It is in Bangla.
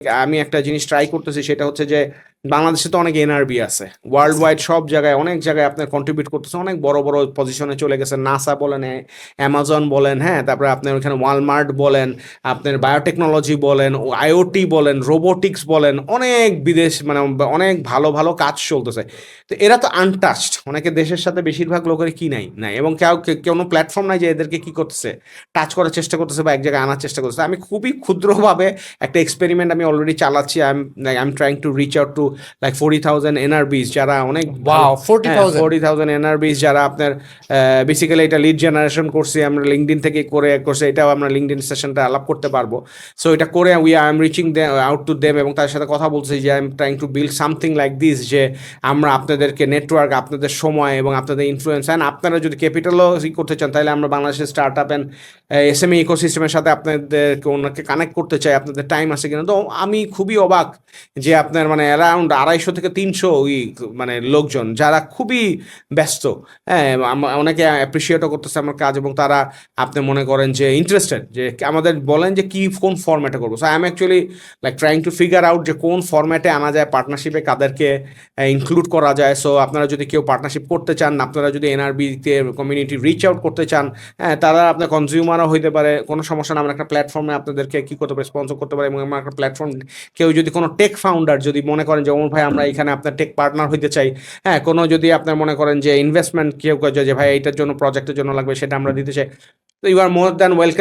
আমি একটা জিনিস ট্রাই করতেছি, সেটা হচ্ছে যে বাংলাদেশে তো অনেক এনআরবি আছে, ওয়ার্ল্ড ওয়াইড সব জায়গায় অনেক জায়গায় আপনার কন্ট্রিবিউট করতেছে, অনেক বড় বড় পজিশনে চলে গেছে, নাসা বলেন, অ্যামাজন বলেন, হ্যাঁ, তারপরে আপনার ওখানে ওয়ালমার্ট বলেন, আপনার বায়োটেকনোলজি বলেন, আইওটি বলেন, রোবোটিক্স বলেন, অনেক বিদেশ মানে অনেক ভালো ভালো কাজ চলতেছে। তো এরা তো আনটাচড, অনেকে দেশের সাথে বেশিরভাগ লোকের কি নাই নাই, এবং কোনো প্ল্যাটফর্ম নাই যে এদেরকে কি করতেছে, টাচ করার চেষ্টা করতেছে বা এক জায়গায় আনার চেষ্টা করতেছে। আমি খুবই ক্ষুদ্রভাবে একটা এক্সপেরিমেন্ট আমি অলরেডি চালাচ্ছি। I am trying to reach out to like 40,000 এনআরবিস, যারা অনেক ভালো। ওয়াও, হ্যাঁ, 40,000! 40,000 এনআরবিস যারা আপনার বেসিক্যালি এটা লিড জেনারেশন করছি আমরা লিঙ্কডিন থেকে করছে, এটাও আমরা লিঙ্কডিন সেশনটা আলাপ করতে পারবো। সো এটা করে I am reaching out to them, এবং তার সাথে কথা বলছি যে I am trying to build something like this, যে আমরা আপনাদেরকে নেটওয়ার্ক, আপনাদের সময় এবং আপনাদের ইনফ্লুয়েন্স, অ্যান্ড আপনারা যদি ক্যাপিটালও করতে চান, তাহলে আমরা বাংলাদেশের স্টার্ট আপ অ্যান্ড এসএমই ইকোসিস্টেমের সাথে আপনাদেরকে ওনাকে কানেক্ট করতে চাই, আপনাদের টাইম আছে কিনা। তো আমি খুবই অবাক যে আপনার মানে অ্যারাউন্ড 250 থেকে 300 ওই মানে লোকজন যারা খুবই ব্যস্ত, হ্যাঁ, অনেকে অ্যাপ্রিসিয়েটও করতেছে আমার কাজ, এবং তারা আপনি মনে করেন যে ইন্টারেস্টেড, যে আমাদের বলেন যে কোন ফরম্যাটে করবো। So I am actually like trying to figure out যে কোন ফরম্যাটে আনা যায়, পার্টনারশিপে কাদেরকে ইনক্লুড করা যায়। সো আপনারা যদি কেউ পার্টনারশিপ করতে চান, আপনারা যদি এনআরবিতে কমিউনিটি রিচ আউট করতে চান, হ্যাঁ, তারা আপনার কনজিউমারও হইতে পারে, কোনো সমস্যা না। আমরা একটা প্ল্যাটফর্মে আপনাদেরকে কী করতে পারি, স্পন্সর করতে পারি, এবং আমরা একটা প্ল্যাটফর্ম, কেউ যদি কোনো টেক ফাউন্ডার যদি মনে করেন যে ওমর ভাই আমরা এখানে আপনার টেক পার্টনার হইতে চাই, হ্যাঁ, কোনো যদি আপনার মনে করেন যে ইনভেস্টমেন্ট কেউ যে ভাই এইটার জন্য প্রজেক্টের জন্য লাগবে, সেটা আমরা দিতে চাই, তো you are more than welcome.